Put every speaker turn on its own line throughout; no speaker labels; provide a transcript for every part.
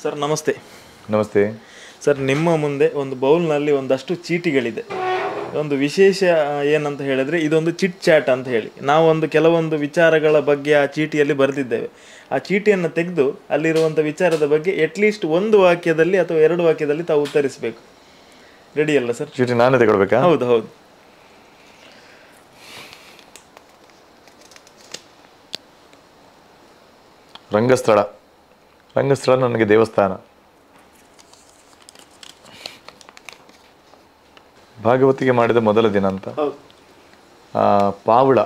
Sir ನಮಸ್ತೆ.
ನಮಸ್ತೆ
sir, ನಿಮ್ಮ ಮುಂದೆ ಒಂದು ಬೌಲ್ನಲ್ಲಿ ಒಂದಷ್ಟು ಚೀಟಿಗಳಿದೆ. ಒಂದು ವಿಶೇಷ ಏನಂತ ಹೇಳಿದರೆ, ಇದೊಂದು ಚಿಟ್ ಚಾಟ್ ಅಂತ ಹೇಳಿ ನಾವು ಕೆಲವೊಂದು ವಿಚಾರಗಳ ಬಗ್ಗೆ ಆ ಚೀಟಿಯಲ್ಲಿ ಬರೆದಿದ್ದೇವೆ. ಆ ಚೀಟಿಯನ್ನು ತೆಗೆದು ಅಲ್ಲಿರುವಂಥ ವಿಚಾರದ ಬಗ್ಗೆ ಅಟ್ಲೀಸ್ಟ್ ಒಂದು ವಾಕ್ಯದಲ್ಲಿ ಅಥವಾ ಎರಡು ವಾಕ್ಯದಲ್ಲಿ ತಾವು ಉತ್ತರಿಸಬೇಕು. ರೆಡಿ ಅಲ್ಲ ಸರ್?
ಚೀಟಿ ನಾನೇ ತಗೊಳ್ಬೇಕಾ?
ಹೌದು ಹೌದು.
ರಂಗಸ್ಥಳ. ರಂಗಸ್ಥಳ ನನಗೆ ದೇವಸ್ಥಾನ. ಭಾಗವತಿಗೆ ಮಾಡಿದ ಮೊದಲ ದಿನ ಅಂತ. ಪಾವಳ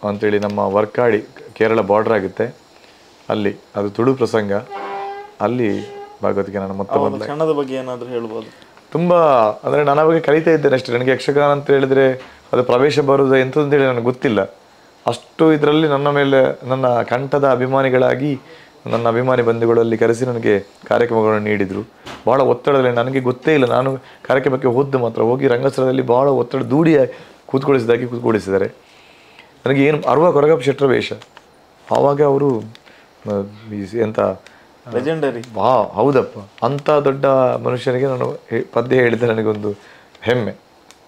ಅಂತೇಳಿ ನಮ್ಮ ವರ್ಕಾಡಿ ಕೇರಳ ಬಾರ್ಡರ್ ಆಗುತ್ತೆ, ಅಲ್ಲಿ ಅದು ತುಳು ಪ್ರಸಂಗ. ಅಲ್ಲಿ ಭಾಗವತಿಗೆ ನಾನು ಮತ್ತೆ
ಕ್ಷಣದ ಬಗ್ಗೆ ಏನಾದರೂ ಹೇಳ್ಬೋದು?
ತುಂಬ ಅಂದರೆ ನಾನು ಅವಾಗ ಕಲಿತಾ ಇದ್ದೇನೆ ಅಷ್ಟೇ. ನನಗೆ ಯಕ್ಷಗಾನ ಅಂತ ಹೇಳಿದರೆ ಅದು ಪ್ರವೇಶ ಬರುವುದು ಎಂಥದಂತೇಳಿ ನನಗೆ ಗೊತ್ತಿಲ್ಲ. ಅಷ್ಟು ಇದರಲ್ಲಿ ನನ್ನ ಮೇಲೆ ನನ್ನ ಕಂಠದ ಅಭಿಮಾನಿಗಳಾಗಿ ನನ್ನ ಅಭಿಮಾನಿ ಬಂಧುಗಳಲ್ಲಿ ಕರೆಸಿ ನನಗೆ ಕಾರ್ಯಕ್ರಮಗಳನ್ನು ನೀಡಿದರು. ಭಾಳ ಒತ್ತಡದಲ್ಲಿ ನನಗೆ ಗೊತ್ತೇ ಇಲ್ಲ. ನಾನು ಕಾರ್ಯಕ್ರಮಕ್ಕೆ ಹೋದ್ದು ಮಾತ್ರ, ಹೋಗಿ ರಂಗಸ್ಥಳದಲ್ಲಿ ಭಾಳ ಒತ್ತಡ ದೂಡಿ ಕೂತ್ಕೊಳಿಸಿದ್ದಾರೆ. ನನಗೆ ಏನು ಕೊರಗಪ್ಪ ಶೆಟ್ಟರ ವೇಷ. ಆವಾಗ ಅವರು ಎಂಥ
ಲೆಜೆಂಡರಿ.
ಹೌದಪ್ಪ, ಅಂಥ ದೊಡ್ಡ ಮನುಷ್ಯನಿಗೆ ನಾನು ಪದ್ಯ ಹೇಳಿದ್ದೆ ನನಗೊಂದು ಹೆಮ್ಮೆ.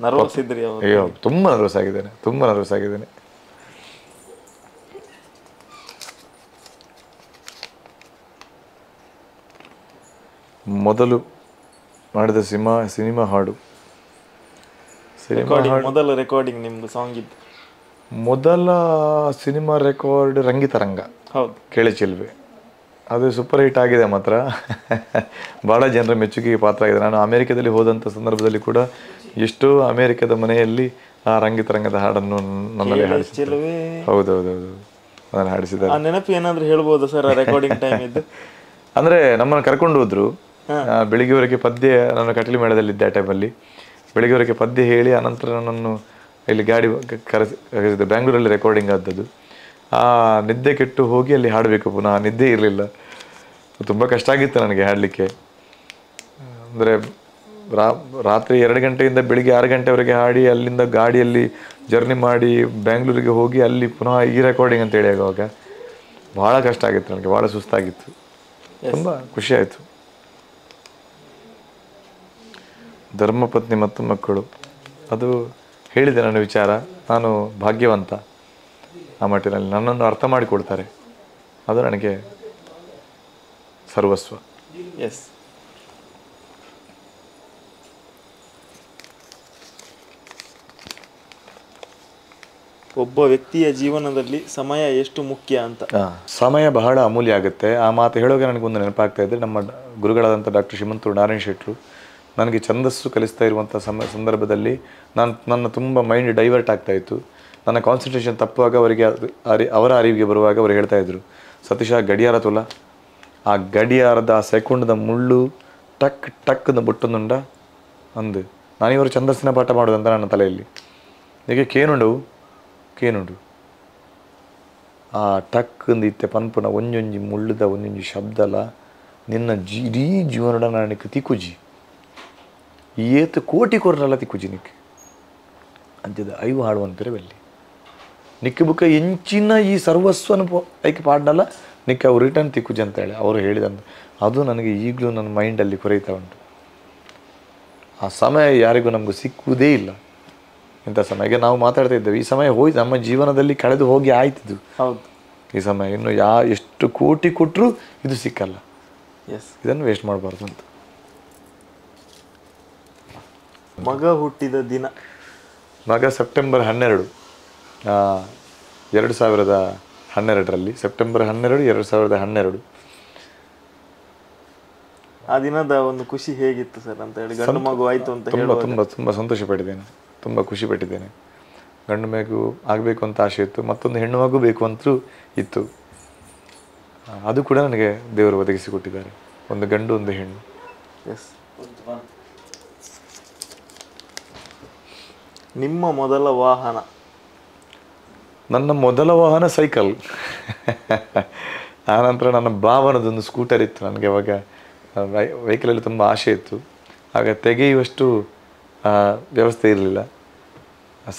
ನರ್ವಸ್ ಇದ್ರಿ?
ಅಯ್ಯೋ, ತುಂಬ ನರ್ವಸ್ ಆಗಿದ್ದೇನೆ. ಮೊದಲು ಮಾಡಿದ ಸಿನಿಮಾ ಹಾಡು.
ಮೊದಲ ರೆಕಾರ್ಡಿಂಗ್ ನಿಮ್ದು ಸಾಂಗ್ ಇದ್ದು?
ಮೊದಲ ಸಿನಿಮಾ ರೆಕಾರ್ಡ್ ರಂಗಿತರಂಗ.
ಹೌದು,
ಕೇಳಿಚಿಲ್ವೆ. ಅದು ಸೂಪರ್ ಹಿಟ್ ಆಗಿದೆ ಮಾತ್ರ. ಭಾಳ ಜನರ ಮೆಚ್ಚುಗೆಗೆ ಪಾತ್ರ ಆಗಿದೆ. ನಾನು ಅಮೆರಿಕದಲ್ಲಿ ಹೋದಂಥ ಸಂದರ್ಭದಲ್ಲಿ ಕೂಡ ಎಷ್ಟೋ ಅಮೆರಿಕದ ಮನೆಯಲ್ಲಿ ಆ ರಂಗಿತರಂಗದ ಹಾಡನ್ನು ನನ್ನಲ್ಲಿ ಹಾಡಿಸಿದ್ರು. ಹೌದೌದೌದು, ಅದನ್ನು ಹಾಡಿಸಿದ್ದಾರೆ.
ನೆನಪು ಏನಾದರೂ ಹೇಳ್ಬೋದು ಸರ್ ರೆಕಾರ್ಡಿಂಗ್ ಟೈಮ್ ಇದ್ದು?
ಅಂದರೆ ನಮ್ಮನ್ನು ಕರ್ಕೊಂಡು ಹೋದ್ರು. ಬೆಳಿಗ್ಗೆವರೆಗೆ ಪದ್ಯ, ನಾನು ಕಟಲಿ ಮೇಳದಲ್ಲಿದ್ದೆ ಆ ಟೈಮಲ್ಲಿ. ಬೆಳಿಗ್ಗೆವರೆಗೆ ಪದ್ಯ ಹೇಳಿ ಅನಂತರ ನನ್ನನ್ನು ಇಲ್ಲಿ ಗಾಡಿ ಕರೆಸಿದ್ದು. ಬ್ಯಾಂಗ್ಳೂರಲ್ಲಿ ರೆಕಾರ್ಡಿಂಗ್ ಆದದ್ದು. ಆ ನಿದ್ದೆ ಕೆಟ್ಟು ಹೋಗಿ ಅಲ್ಲಿ ಹಾಡಬೇಕು ಪುನಃ. ನಿದ್ದೆ ಇರಲಿಲ್ಲ, ತುಂಬ ಕಷ್ಟ ಆಗಿತ್ತು ನನಗೆ ಹಾಡಲಿಕ್ಕೆ. ಅಂದರೆ ರಾತ್ರಿ 2 ಗಂಟೆಯಿಂದ ಬೆಳಿಗ್ಗೆ 6 ಗಂಟೆವರೆಗೆ ಹಾಡಿ, ಅಲ್ಲಿಂದ ಗಾಡಿಯಲ್ಲಿ ಜರ್ನಿ ಮಾಡಿ ಬ್ಯಾಂಗ್ಳೂರಿಗೆ ಹೋಗಿ ಅಲ್ಲಿ ಪುನಃ ಈ ರೆಕಾರ್ಡಿಂಗ್ ಅಂತೇಳಿ ಆಗುವಾಗ ಭಾಳ ಕಷ್ಟ ಆಗಿತ್ತು ನನಗೆ, ಭಾಳ ಸುಸ್ತಾಗಿತ್ತು. ತುಂಬ ಖುಷಿಯಾಯಿತು. ಧರ್ಮಪತ್ನಿ ಮತ್ತು ಮಕ್ಕಳು, ಅದು ಹೇಳಿದೆ ನನ್ನ ವಿಚಾರ. ನಾನು ಭಾಗ್ಯವಂತ ಆ ಮಟ್ಟಿನಲ್ಲಿ. ನನ್ನನ್ನು ಅರ್ಥ ಮಾಡಿಕೊಡ್ತಾರೆ, ಅದು ನನಗೆ ಸರ್ವಸ್ವ.
ಎಸ್. ಒಬ್ಬ ವ್ಯಕ್ತಿಯ ಜೀವನದಲ್ಲಿ ಸಮಯ ಎಷ್ಟು ಮುಖ್ಯ ಅಂತ.
ಸಮಯ ಬಹಳ ಅಮೂಲ್ಯ ಆಗುತ್ತೆ. ಆ ಮಾತು ಹೇಳೋಕೆ ನನಗೊಂದು ನೆನಪಾಗ್ತಾ ಇದ್ದರೆ, ನಮ್ಮ ಗುರುಗಳಾದಂಥ ಡಾಕ್ಟರ್ ಶ್ರೀಮಂತರು ನಾರಾಯಣ ಶೆಟ್ಟರು ನನಗೆ ಛಂದಸ್ಸು ಕಲಿಸ್ತಾ ಇರುವಂಥ ಸಂದರ್ಭದಲ್ಲಿ ನನ್ನ ತುಂಬ ಮೈಂಡ್ ಡೈವರ್ಟ್ ಆಗ್ತಾಯಿತ್ತು. ನನ್ನ ಕಾನ್ಸಂಟ್ರೇಷನ್ ತಪ್ಪುವಾಗ ಅವರ ಅರಿವಿಗೆ ಬರುವಾಗ ಅವರು ಹೇಳ್ತಾಯಿದ್ರು, ಸತೀಶ ಗಡಿಯಾರ ತುಲ, ಆ ಗಡಿಯಾರದ ಆ ಸೆಕೆಂಡ್ದ ಮುಳ್ಳು ಟಕ್ ಟಕ್ದ ಬುಟ್ಟನುಂಡ ಅಂದು ನಾನಿವರು ಛಂದಸ್ಸಿನ ಪಾಠ ಮಾಡೋದಂತ ನನ್ನ ತಲೆಯಲ್ಲಿ. ಈಗ ಕೇನುಂಡು ಆ ಟಕ್ಂದು ಇತ್ತೆ ಪನ್ಪುನ ಒಂಜೊಂಜಿ ಮುಳ್ಳುದ ಒಂದೊಂಜಿ ಶಬ್ದಲ ನಿನ್ನ ಇಡೀ ಜೀವನದ ನನಗೆ ತಿಕ್ಕುಜಿ ಏತು ಕೋಟಿ ಕೊರಲ್ಲ ತಿಕ್ಕುಜಿ ನಿಕ್ಕೆ ಅಂತಿದ ಐವು ಹಾಡುವಂತಿರ ಬೆಲ್ಲಿ ನಿಕ್ಕೆ ಬುಕ್ಕ ಎಂಚಿನ ಈ ಸರ್ವಸ್ವನ ಐಕೆ ಪಾಡ್ನಲ್ಲ ನಿಕ್ಕೆ ಅವ್ರು ರಿಟರ್ನ್ ತಿಕ್ಕುಜಿ ಅಂತ ಹೇಳಿ ಅವರು ಹೇಳಿದಂತ. ಅದು ನನಗೆ ಈಗಲೂ ನನ್ನ ಮೈಂಡಲ್ಲಿ ಕೊರೈತಾ ಉಂಟು. ಆ ಸಮಯ ಯಾರಿಗೂ ನಮಗೂ ಸಿಕ್ಕುವುದೇ ಇಲ್ಲ. ಇಂಥ ಸಮಯಕ್ಕೆ ನಾವು ಮಾತಾಡ್ತಾ ಇದ್ದೇವೆ, ಈ ಸಮಯ ಹೋಯ್ತು, ನಮ್ಮ ಜೀವನದಲ್ಲಿ ಕಳೆದು ಹೋಗಿ ಆಯ್ತಿದ್ದು.
ಹೌದು,
ಈ ಸಮಯ ಇನ್ನು ಎಷ್ಟು ಕೋಟಿ ಕೊಟ್ಟರು ಇದು ಸಿಕ್ಕಲ್ಲ.
ಎಸ್,
ಇದನ್ನು ವೇಸ್ಟ್ ಮಾಡಬಾರ್ದು ಅಂತ.
ಮಗ ಹುಟ್ಟಿದ ದಿನ?
ಮಗ ಸೆಪ್ಟೆಂಬರ್ 12, 2012ರಲ್ಲಿ. ಸೆಪ್ಟೆಂಬರ್ 12, 2012.
ಆ ದಿನದ ಒಂದು ಖುಷಿ ಹೇಗಿತ್ತು ಸರ್ ಅಂತ ಹೇಳಿ? ಗಂಡು ಮಗು ಆಯಿತು ಅಂತ
ತುಂಬ ಸಂತೋಷಪಟ್ಟಿದ್ದೇನೆ, ತುಂಬ ಖುಷಿಪಟ್ಟಿದ್ದೇನೆ. ಗಂಡು ಮಗು ಆಗಬೇಕು ಅಂತ ಆಸೆ ಇತ್ತು, ಮತ್ತೊಂದು ಹೆಣ್ಣು ಮಗು ಬೇಕು ಅಂತಲೂ ಇತ್ತು. ಅದು ಕೂಡ ನನಗೆ ದೇವರು ಒದಗಿಸಿಕೊಟ್ಟಿದ್ದಾರೆ, ಒಂದು ಗಂಡು ಒಂದು ಹೆಣ್ಣು.
ಎಸ್. ನಿಮ್ಮ ಮೊದಲ ವಾಹನ?
ನನ್ನ ಮೊದಲ ವಾಹನ ಸೈಕಲ್. ಆನಂತರ ನನ್ನ ಭಾವನದೊಂದು ಸ್ಕೂಟರ್ ಇತ್ತು. ನನಗೆ ಅವಾಗ ವೆಹಿಕಲಲ್ಲಿ ತುಂಬ ಆಸೆ ಇತ್ತು, ಆಗ ತೆಗೆಯುವಷ್ಟು ವ್ಯವಸ್ಥೆ ಇರಲಿಲ್ಲ.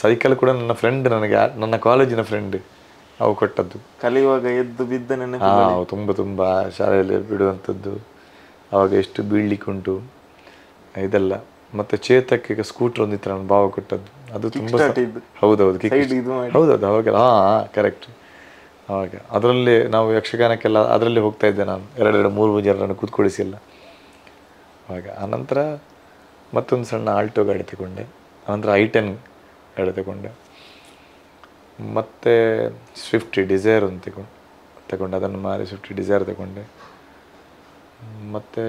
ಸೈಕಲ್ ಕೂಡ ನನ್ನ ಫ್ರೆಂಡ್, ನನ್ನ ಕಾಲೇಜಿನ ಫ್ರೆಂಡ್ ಅವು ಕೊಟ್ಟದ್ದು.
ಕಲಿಯುವಾಗ ಎದ್ದು ಬಿದ್ದ ನೆನಪು?
ತುಂಬ ಶಾಲೆಯಲ್ಲಿ ಬಿಡುವಂಥದ್ದು. ಆವಾಗ ಎಷ್ಟು ಬೀಳ್ಲಿಕ್ಕುಂಟು ಇದೆಲ್ಲ. ಮತ್ತು ಚೇತಕ್ಕೆ ಸ್ಕೂಟ್ರ್ ಒಂದಿತ್ತು ನನ್ನ ಭಾವ ಕೊಟ್ಟದ್ದು, ಅದು ತುಂಬ ಹೌದೌದು ಹೌದೌದು ಅವಾಗೆಲ್ಲ ಕರೆಕ್ಟ್. ಆವಾಗ ಅದರಲ್ಲಿ ನಾವು ಯಕ್ಷಗಾನಕ್ಕೆಲ್ಲ ಅದರಲ್ಲಿ ಹೋಗ್ತಾ ಇದ್ದೆ ನಾನು, 2-3 ಜನರನ್ನು ಕೂತ್ಕೊಳಿಸಿಲ್ಲ ಆವಾಗ. ಆನಂತರ ಮತ್ತೊಂದು ಸಣ್ಣ ಆಲ್ಟೋ ಗಾಡಿ ತಗೊಂಡೆ, ಆನಂತರ I10 ಗಾಡಿ ತಗೊಂಡೆ, ಮತ್ತು ಸ್ವಿಫ್ಟ್ ಡಿಸೈರ್ ಒಂದು ತಗೊಂಡೆ, ಅದನ್ನು ಮಾರಿ ಸ್ವಿಫ್ಟ್ ಡಿಸೈರ್ ತಗೊಂಡೆ, ಮತ್ತು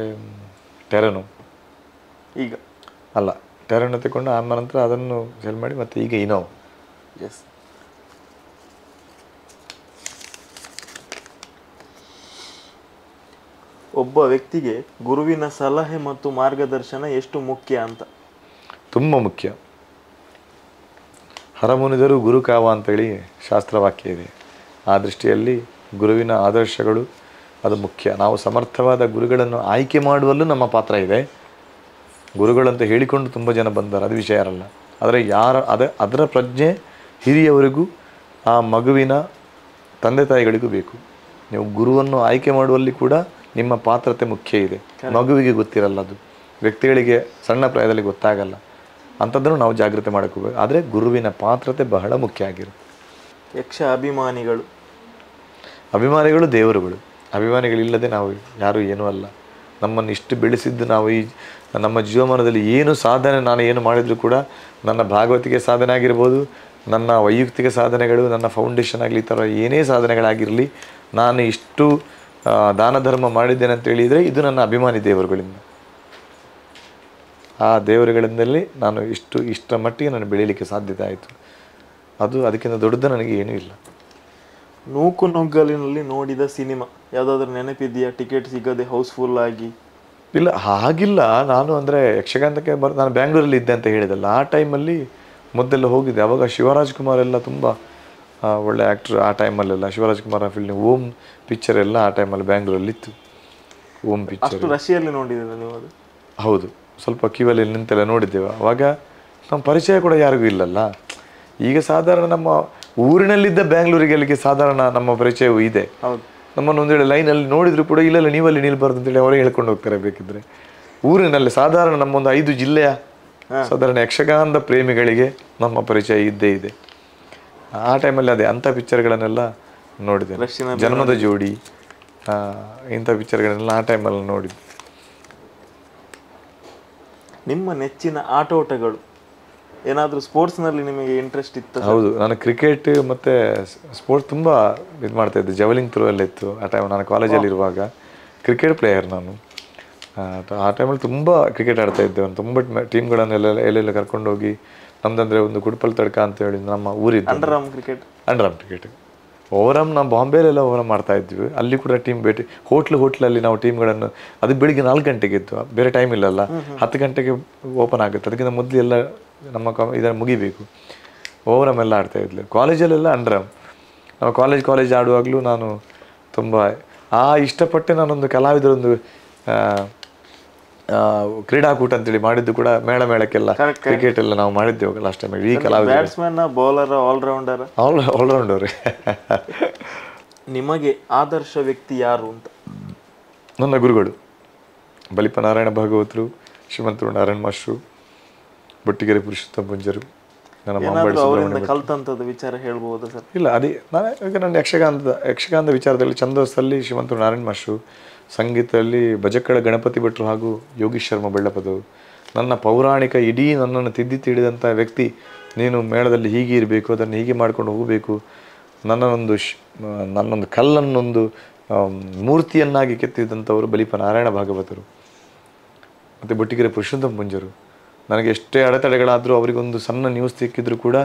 ಟೆರನೋ
ಈಗ
ಅಲ್ಲ ಟೆರನೋ ತಗೊಂಡು ಆನಂತರ ಅದನ್ನು ಸೆಲ್ ಮಾಡಿ ಮತ್ತು ಈಗ ಇನೋವಾ.
ಎಸ್. ಒಬ್ಬ ವ್ಯಕ್ತಿಗೆ ಗುರುವಿನ ಸಲಹೆ ಮತ್ತು ಮಾರ್ಗದರ್ಶನ ಎಷ್ಟು ಮುಖ್ಯ ಅಂತ?
ತುಂಬ ಮುಖ್ಯ. ಹರಮುನಿದರು ಗುರು ಕಾವ ಅಂತೇಳಿ ಶಾಸ್ತ್ರವಾಕ್ಯ ಇದೆ. ಆ ದೃಷ್ಟಿಯಲ್ಲಿ ಗುರುವಿನ ಆದರ್ಶಗಳು ಅದು ಮುಖ್ಯ. ನಾವು ಸಮರ್ಥವಾದ ಗುರುಗಳನ್ನು ಆಯ್ಕೆ ಮಾಡುವಲ್ಲೂ ನಮ್ಮ ಪಾತ್ರ ಇದೆ. ಗುರುಗಳಂತ ಹೇಳಿಕೊಂಡು ತುಂಬ ಜನ ಬಂದಾರೆ, ಅದು ವಿಷಯ ಇರಲ್ಲ. ಆದರೆ ಅದರ ಪ್ರಜ್ಞೆ ಹಿರಿಯವರಿಗೂ ಆ ಮಗುವಿನ ತಂದೆ ತಾಯಿಗಳಿಗೂ ಬೇಕು. ನೀವು ಗುರುವನ್ನು ಆಯ್ಕೆ ಮಾಡುವಲ್ಲಿ ಕೂಡ ನಿಮ್ಮ ಪಾತ್ರತೆ ಮುಖ್ಯ ಇದೆ. ಮಗುವಿಗೆ ಗೊತ್ತಿರಲ್ಲ, ಅದು ವ್ಯಕ್ತಿಗಳಿಗೆ ಸಣ್ಣ ಪ್ರಾಯದಲ್ಲಿ ಗೊತ್ತಾಗಲ್ಲ. ಅಂಥದ್ದನ್ನು ನಾವು ಜಾಗ್ರತೆ ಮಾಡ್ಕೋಬೇಕು. ಆದರೆ ಗುರುವಿನ ಪಾತ್ರತೆ ಬಹಳ ಮುಖ್ಯ ಆಗಿರುತ್ತೆ.
ಯಕ್ಷ
ಅಭಿಮಾನಿಗಳು ದೇವರುಗಳು. ಅಭಿಮಾನಿಗಳಿಲ್ಲದೆ ನಾವು ಯಾರೂ ಏನೂ ಅಲ್ಲ. ನಮ್ಮನ್ನು ಇಷ್ಟು ಬೆಳೆಸಿದ್ದು ನಾವು ಈ ನಮ್ಮ ಜೀವಮಾನದಲ್ಲಿ ಏನು ಸಾಧನೆ ನಾನು ಏನು ಮಾಡಿದರೂ ಕೂಡ, ನನ್ನ ಭಾಗವತಿಗೆ ಸಾಧನೆ ಆಗಿರ್ಬೋದು, ನನ್ನ ವೈಯಕ್ತಿಕ ಸಾಧನೆಗಳು, ನನ್ನ ಫೌಂಡೇಶನ್ ಆಗಲಿ, ಈ ಥರ ಏನೇ ಸಾಧನೆಗಳಾಗಿರಲಿ, ನಾನು ಇಷ್ಟು ದಾನ ಧರ್ಮ ಮಾಡಿದ್ದೇನೆ ಅಂತ ಹೇಳಿದರೆ ಇದು ನನ್ನ ಅಭಿಮಾನಿ ದೇವರುಗಳಿಂದ. ಆ ದೇವರುಗಳಿಂದಲೇ ನಾನು ಇಷ್ಟರ ಮಟ್ಟಿಗೆ ನಾನು ಬೆಳೀಲಿಕ್ಕೆ ಸಾಧ್ಯತೆ ಆಯಿತು. ಅದಕ್ಕಿಂತ ದೊಡ್ಡದು ನನಗೆ ಏನೂ ಇಲ್ಲ.
ನೂಕು ನುಗ್ಗಲಿನಲ್ಲಿ ನೋಡಿದ ಸಿನಿಮಾ ಯಾವುದಾದ್ರೂ ನೆನಪಿದೆಯಾ? ಟಿಕೆಟ್ ಸಿಗದೆ ಹೌಸ್ಫುಲ್ ಆಗಿ?
ಇಲ್ಲ, ಹಾಗಿಲ್ಲ. ನಾನು ಅಂದರೆ ಯಕ್ಷಗಾನಕ್ಕೆ ನಾನು ಬ್ಯಾಂಗ್ಳೂರಲ್ಲಿ ಇದ್ದೆ ಅಂತ ಹೇಳಿದಲ್ಲ, ಆ ಟೈಮಲ್ಲಿ ಮೊದಲೆಲ್ಲ ಹೋಗಿದ್ದೆ. ಆವಾಗ ಶಿವರಾಜ್ ಕುಮಾರ್ ಎಲ್ಲ ತುಂಬ ಒಳ್ಳೆ ಆ್ಯಕ್ಟ್ರ್. ಆ ಟೈಮಲ್ಲೆಲ್ಲ ಶಿವರಾಜ್ ಕುಮಾರ್ ಫಿಲ್ಮ್ ಓಮ್ ಪಿಕ್ಚರ್ ಎಲ್ಲ ಆ ಟೈಮಲ್ಲಿ ಬ್ಯಾಂಗ್ಳೂರಲ್ಲಿತ್ತು. ಓಮ್ ಪಿಕ್ಚರ್
ರಶಿಯಲ್ಲಿ ನೋಡಿದ್ದೀರಾ ನೀವು? ಅದು
ಹೌದು, ಸ್ವಲ್ಪ ಕ್ಯೂವಲ್ಲಿ ನಿಂತೆಲ್ಲ ನೋಡಿದ್ದೇವೆ. ಆವಾಗ ನಮ್ಮ ಪರಿಚಯ ಕೂಡ ಯಾರಿಗೂ ಇಲ್ಲಲ್ಲ. ಈಗ ಸಾಧಾರಣ ನಮ್ಮ ಊರಿನಲ್ಲಿದ್ದ ಬ್ಯಾಂಗ್ಳೂರಿಗೆ ಅಲ್ಲಿಗೆ ಸಾಧಾರಣ ನಮ್ಮ ಪರಿಚಯವೂ ಇದೆ.
ಹೌದು.
ನಮ್ಮನ್ನು ಒಂದು ವೇಳೆ ಲೈನಲ್ಲಿ ನೋಡಿದ್ರು ಕೂಡ ಇಲ್ಲ ನೀವಲ್ಲಿ ನಿಲ್ಬಾರ್ದು ಅಂತೇಳಿ ಅವರೇ ಹೇಳ್ಕೊಂಡು ಹೋಗ್ತಾರೆ. ಬೇಕಿದ್ರೆ ಊರಿನಲ್ಲಿ ಸಾಧಾರಣ ನಮ್ಮೊಂದು 5 ಜಿಲ್ಲೆಯ ಸಾಧಾರಣ ಯಕ್ಷಗಾನದ ಪ್ರೇಮಿಗಳಿಗೆ ನಮ್ಮ ಪರಿಚಯ ಇದ್ದೇ ಇದೆ. ಆ ಟೈಮಲ್ಲಿ ಅದೇ ಅಂಥ ಪಿಕ್ಚರ್ಗಳನ್ನೆಲ್ಲ ನೋಡಿದೆ. ಜನ್ಮದ ಜೋಡಿ, ಇಂಥ ಪಿಕ್ಚರ್ಗಳನ್ನೆಲ್ಲ ಆ ಟೈಮಲ್ಲಿ ನೋಡಿದ್ದೆ.
ನಿಮ್ಮ ನೆಚ್ಚಿನ ಆಟೋಟಗಳು ಏನಾದರೂ ಸ್ಪೋರ್ಟ್ಸ್ನಲ್ಲಿ ನಿಮಗೆ ಇಂಟ್ರೆಸ್ಟ್ ಇತ್ತು?
ಹೌದು, ನಾನು ಕ್ರಿಕೆಟ್ ಮತ್ತು ಸ್ಪೋರ್ಟ್ಸ್ ತುಂಬ ಇದು ಮಾಡ್ತಾಯಿದ್ದೆ. ಜವಲಿಂಗ್ ಥ್ರೋ ಎಲ್ಲ ಇತ್ತು ಆ ಟೈಮ್. ನಾನು ಕಾಲೇಜಲ್ಲಿ ಇರುವಾಗ ಕ್ರಿಕೆಟ್ ಪ್ಲೇಯರ್ ನಾನು. ಆ ಟೈಮಲ್ಲಿ ತುಂಬ ಕ್ರಿಕೆಟ್ ಆಡ್ತಾಯಿದ್ದೆ. ಒಂದು ತುಂಬ ಟೀಮ್ಗಳನ್ನೆಲ್ಲ ಎಲ್ಲೆಲ್ಲ ಕರ್ಕೊಂಡೋಗಿ, ನಮ್ಮದಂದರೆ ಒಂದು ಕುಡ್ಪಲ್ ತಡ್ಕ ಅಂತೇಳಿ ನಮ್ಮ ಊರಿದ್ದು ಅಂಡರ್ ಆರ್ಮ್ ಕ್ರಿಕೆಟ್ ಓವರಾಮ್. ನಾವು ಬಾಂಬೆಲೆಲ್ಲ ಓವರಾಮ್ ಮಾಡ್ತಾಯಿದ್ವಿ. ಅಲ್ಲಿ ಕೂಡ ಟೀಮ್ ಭೇಟಿ ಹೋಟ್ಲಲ್ಲಿ ನಾವು ಟೀಮ್ಗಳನ್ನು, ಅದು ಬೆಳಿಗ್ಗೆ 4 ಗಂಟೆಗೆ ಇತ್ತು, ಬೇರೆ ಟೈಮ್ ಇಲ್ಲಲ್ಲ. 10 ಗಂಟೆಗೆ ಓಪನ್ ಆಗುತ್ತೆ. ಅದಕ್ಕಿಂತ ಮೊದಲು ಎಲ್ಲ ನಮ್ಮ ಇದನ್ನು ಮುಗಿಬೇಕು. ಓವರಾಮ್ ಎಲ್ಲ ಆಡ್ತಾಯಿದ್ಲು. ಕಾಲೇಜಲ್ಲೆಲ್ಲ ಅಂಡರ್ ಆರ್ಮ್. ನಾವು ಕಾಲೇಜ್ ಆಡುವಾಗಲೂ ನಾನು ತುಂಬ ಇಷ್ಟಪಟ್ಟೆ. ನಾನೊಂದು ಕಲಾವಿದರೊಂದು ಕ್ರೀಡಾಕೂಟ ಅಂತೇಳಿ ಮಾಡಿದ್ದು ಕೂಡ ಮೇಳಕ್ಕೆಲ್ಲ ಕ್ರಿಕೆಟ್ ಎಲ್ಲ ನಾವು ಮಾಡಿದ್ದೇವೆ ಲಾಸ್ಟ್ ಟೈಮ್. ಈ ಕಲಾವಿದ ಆಲ್ರೌಂಡರ್.
ನಿಮಗೆ ಆದರ್ಶ ವ್ಯಕ್ತಿ ಯಾರು ಅಂತ?
ನನ್ನ ಗುರುಗಳು ಬಲಿಪ ನಾರಾಯಣ ಭಾಗವತರು, ಶ್ರೀಮಂತರು ನಾರಾಯಣ ಮಾಸ್ಟ್ರು, ಬೊಟ್ಟಿಗೆರೆ ಪುರುಷೋತ್ತಮ ಪುಂಜರು.
ಕಲ್ತಂತದ್ದು ವಿಚಾರ ಹೇಳ್ಬೋದು ಸರ್? ಇಲ್ಲ,
ಅದೇ ನಾನು ಯಕ್ಷಗಾನದ ವಿಚಾರದಲ್ಲಿ ಛಂದಸ್ಸಲ್ಲಿ ಶ್ರೀಮಂತರು ನಾರಾಯಣ ಮಾಸ್ಟ್ರು, ಸಂಗೀತದಲ್ಲಿ ಭಜಕ್ಕಳ ಗಣಪತಿ ಭಟ್ರು ಹಾಗೂ ಯೋಗೀಶ್ ಶರ್ಮ ಬೆಳ್ಳಪದವು. ನನ್ನ ಪೌರಾಣಿಕ ಇಡೀ ನನ್ನನ್ನು ತಿದ್ದಿಡಿದಂಥ ವ್ಯಕ್ತಿ, ನೀನು ಮೇಳದಲ್ಲಿ ಹೀಗೆ ಇರಬೇಕು, ಅದನ್ನು ಹೀಗೆ ಮಾಡ್ಕೊಂಡು ಹೋಗಬೇಕು, ನನ್ನೊಂದು ಕಲ್ಲನ್ನೊಂದು ಮೂರ್ತಿಯನ್ನಾಗಿ ಕೆತ್ತಿದಂಥವರು ಬಲಿಪ ನಾರಾಯಣ ಭಾಗವತರು ಮತ್ತು ಬೊಟ್ಟಿಗೆರೆ ಪುರುಷೋತ್ತಮ ಪುಂಜರು. ನನಗೆ ಎಷ್ಟೇ ಅಡೆತಡೆಗಳಾದರೂ ಅವರಿಗೊಂದು ಸಣ್ಣ ನ್ಯೂಸ್ ಸಿಕ್ಕಿದ್ರು ಕೂಡ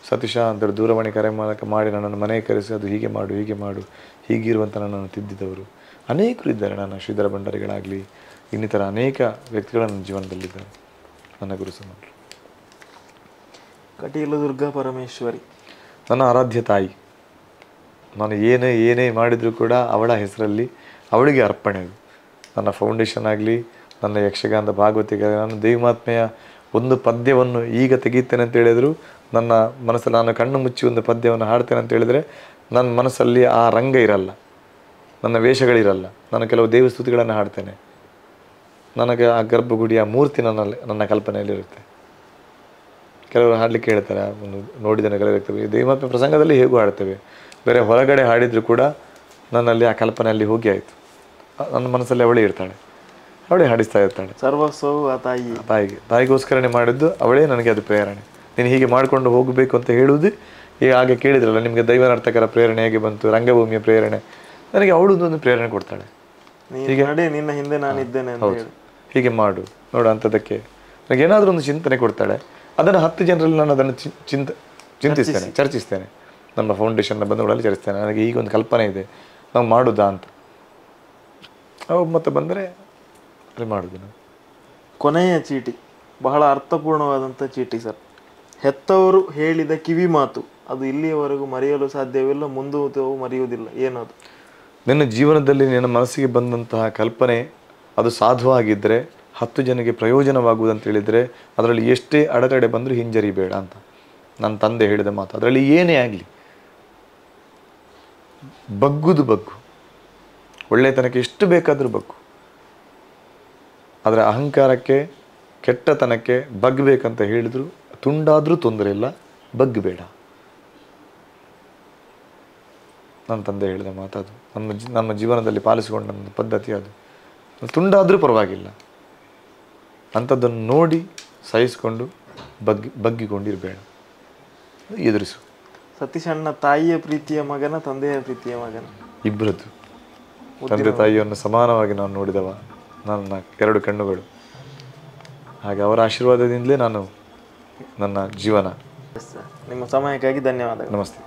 ಸತೀಶ ಅಂತ ದೂರವಾಣಿ ಕರೆ ಮಾಡಿ ನನ್ನನ್ನು ಮನೆಗೆ ಕರೆಸಿ ಅದು ಹೀಗೆ ಮಾಡು ಹೀಗಿರುವಂಥ ನನ್ನನ್ನು ತಿದ್ದಿದವರು ಅನೇಕರು ಇದ್ದಾರೆ. ನನ್ನ ಶ್ರೀಧರ ಭಂಡಾರಿಗಳಾಗಲಿ, ಇನ್ನಿತರ ಅನೇಕ ವ್ಯಕ್ತಿಗಳು ನನ್ನ ಜೀವನದಲ್ಲಿದ್ದಾರೆ. ನನ್ನ ಗುರು ಸಮಾನರು.
ಕಟೀಲು ದುರ್ಗಾ ಪರಮೇಶ್ವರಿ
ನನ್ನ ಆರಾಧ್ಯ ತಾಯಿ. ನಾನು ಏನೇ ಮಾಡಿದರೂ ಕೂಡ ಅವಳ ಹೆಸರಲ್ಲಿ ಅವಳಿಗೆ ಅರ್ಪಣೆ. ಅದು ನನ್ನ ಫೌಂಡೇಶನ್ ಆಗಲಿ, ನನ್ನ ಯಕ್ಷಗಾನದ ಭಾಗವತಿಗೆ, ನಾನು ದೇವಿಮಾತ್ಮೆಯ ಒಂದು ಪದ್ಯವನ್ನು ಈಗ ತೆಗೀತೇನೆ ಅಂತ ಹೇಳಿದ್ರು ನನ್ನ ಮನಸ್ಸಲ್ಲಿ, ನಾನು ಕಣ್ಣು ಮುಚ್ಚಿ ಒಂದು ಪದ್ಯವನ್ನು ಹಾಡ್ತೇನೆ ಅಂತ ಹೇಳಿದರೆ ನನ್ನ ಮನಸ್ಸಲ್ಲಿ ಆ ರಂಗ ಇರಲ್ಲ, ನನ್ನ ವೇಷಗಳಿರಲ್ಲ. ನಾನು ಕೆಲವು ದೇವಸ್ತುತಿಗಳನ್ನು ಹಾಡ್ತೇನೆ. ನನಗೆ ಆ ಗರ್ಭಗುಡಿಯ ಮೂರ್ತಿ ನನ್ನ ಕಲ್ಪನೆಯಲ್ಲಿರುತ್ತೆ. ಕೆಲವರು ಹಾಡಲಿಕ್ಕೆ ಹೇಳ್ತಾರೆ, ಒಂದು ನೋಡಿದ ಕೆಲವರು ಇರ್ತವೆ, ದೇವಮಾಪೆ ಪ್ರಸಂಗದಲ್ಲಿ ಹೇಗೂ ಹಾಡ್ತೇವೆ, ಬೇರೆ ಹೊರಗಡೆ ಹಾಡಿದರೂ ಕೂಡ ನನ್ನಲ್ಲಿ ಆ ಕಲ್ಪನೆಯಲ್ಲಿ ಹೋಗಿ ಆಯಿತು. ನನ್ನ ಮನಸ್ಸಲ್ಲಿ ಅವಳೇ ಇರ್ತಾಳೆ, ಅವಳೇ ಹಾಡಿಸ್ತಾ ಇರ್ತಾಳೆ.
ಸರ್ವಸ್ವವು ಆ
ತಾಯಿಗೋಸ್ಕರನೇ ಮಾಡಿದ್ದು ಅವಳೇ ನನಗೆ ಅದು ಪ್ರೇರಣೆ. ನೀನು ಹೀಗೆ ಮಾಡಿಕೊಂಡು ಹೋಗಬೇಕು ಅಂತ ಹೇಳುವುದು. ಈಗ ಹಾಗೆ ಕೇಳಿದ್ರಲ್ಲ ನಿಮಗೆ ದೈವ ನರ್ತಕರ ಪ್ರೇರಣೆ ಹೇಗೆ ಬಂತು, ರಂಗಭೂಮಿಯ ಪ್ರೇರಣೆ, ನನಗೆ ಅವಳದೊಂದು ಪ್ರೇರಣೆ ಕೊಡ್ತಾಳೆ.
ಹೀಗೆ ನಿನ್ನ ಹಿಂದೆ ನಾನಿದ್ದೇನೆ.
ಹೌದು, ಹೀಗೆ ಮಾಡು ನೋಡು ಅಂಥದ್ದಕ್ಕೆ ನನಗೆ ಏನಾದರೂ ಒಂದು ಚಿಂತನೆ ಕೊಡ್ತಾಳೆ. ಅದನ್ನು 10 ಜನರಲ್ಲಿ ನಾನು ಅದನ್ನು ಚಿಂತಿಸ್ತೇನೆ, ಚರ್ಚಿಸ್ತೇನೆ. ನಮ್ಮ ಫೌಂಡೇಶನ್ನ ಬಂಧುಗಳಲ್ಲಿ ಚರ್ಚಿಸ್ತೇನೆ. ನನಗೆ ಈಗ ಒಂದು ಕಲ್ಪನೆ ಇದೆ, ನಾವು ಮಾಡೋದಾ ಅಂತ. ಅವು ಮತ್ತೆ ಬಂದರೆ ಅಲ್ಲಿ ಮಾಡೋದು. ನಾವು
ಕೊನೆಯ ಚೀಟಿ ಬಹಳ ಅರ್ಥಪೂರ್ಣವಾದಂಥ ಚೀಟಿ ಸರ್. ಹೆತ್ತವರು ಹೇಳಿದ ಕಿವಿ ಮಾತು ಅದು ಇಲ್ಲಿಯವರೆಗೂ ಮರೆಯಲು ಸಾಧ್ಯವಿಲ್ಲ, ಮುಂದೂ ಮರೆಯುವುದಿಲ್ಲ. ಏನದು?
ನಿನ್ನ ಜೀವನದಲ್ಲಿ ನಿನ್ನ ಮನಸ್ಸಿಗೆ ಬಂದಂತಹ ಕಲ್ಪನೆ ಅದು ಸಾಧುವಾಗಿದ್ದರೆ 10 ಜನಕ್ಕೆ ಪ್ರಯೋಜನವಾಗುವುದಂತ ಹೇಳಿದರೆ ಅದರಲ್ಲಿ ಎಷ್ಟೇ ಅಡೆತಡೆ ಬಂದರೂ ಹಿಂಜರಿಬೇಡ ಅಂತ ನನ್ನ ತಂದೆ ಹೇಳಿದ ಮಾತು. ಅದರಲ್ಲಿ ಏನೇ ಆಗಲಿ ಬಗ್ಗು, ಒಳ್ಳೆತನಕ್ಕೆ ಎಷ್ಟು ಬೇಕಾದರೂ ಬಗ್ಗು. ಆದರೆ ಅಹಂಕಾರಕ್ಕೆ, ಕೆಟ್ಟತನಕ್ಕೆ ಬಗ್ಬೇಕಂತ ಹೇಳಿದ್ರು ತುಂಡಾದರೂ ತೊಂದರೆ ಇಲ್ಲ, ಬಗ್ಗಬೇಡ. ನನ್ನ ತಂದೆ ಹೇಳಿದ ಮಾತದು. ನಮ್ಮ ಜೀವನದಲ್ಲಿ ಪಾಲಿಸಿಕೊಂಡ ನನ್ನ ಪದ್ಧತಿ ಅದು. ತುಂಡಾದರೂ ಪರವಾಗಿಲ್ಲ, ಅಂಥದ್ದನ್ನು ನೋಡಿ ಸಹಿಸಿಕೊಂಡು ಬಗ್ಗಿಕೊಂಡಿರಬೇಡ, ಎದುರಿಸು.
ಸತೀಶ್ ಅಣ್ಣ ತಾಯಿಯ ಪ್ರೀತಿಯ ಮಗನ, ತಂದೆಯ ಪ್ರೀತಿಯ ಮಗನ?
ಇಬ್ಬರದ್ದು. ತಂದೆ ತಾಯಿಯನ್ನು ಸಮಾನವಾಗಿ ನಾನು ನೋಡಿದವ, ನನ್ನ 2 ಕಣ್ಣುಗಳು. ಹಾಗೆ ಅವರ ಆಶೀರ್ವಾದದಿಂದಲೇ ನಾನು ನನ್ನ ಜೀವನ.
ನಿಮ್ಮ ಸಮಯಕ್ಕಾಗಿ ಧನ್ಯವಾದಗಳು.
ನಮಸ್ತೆ.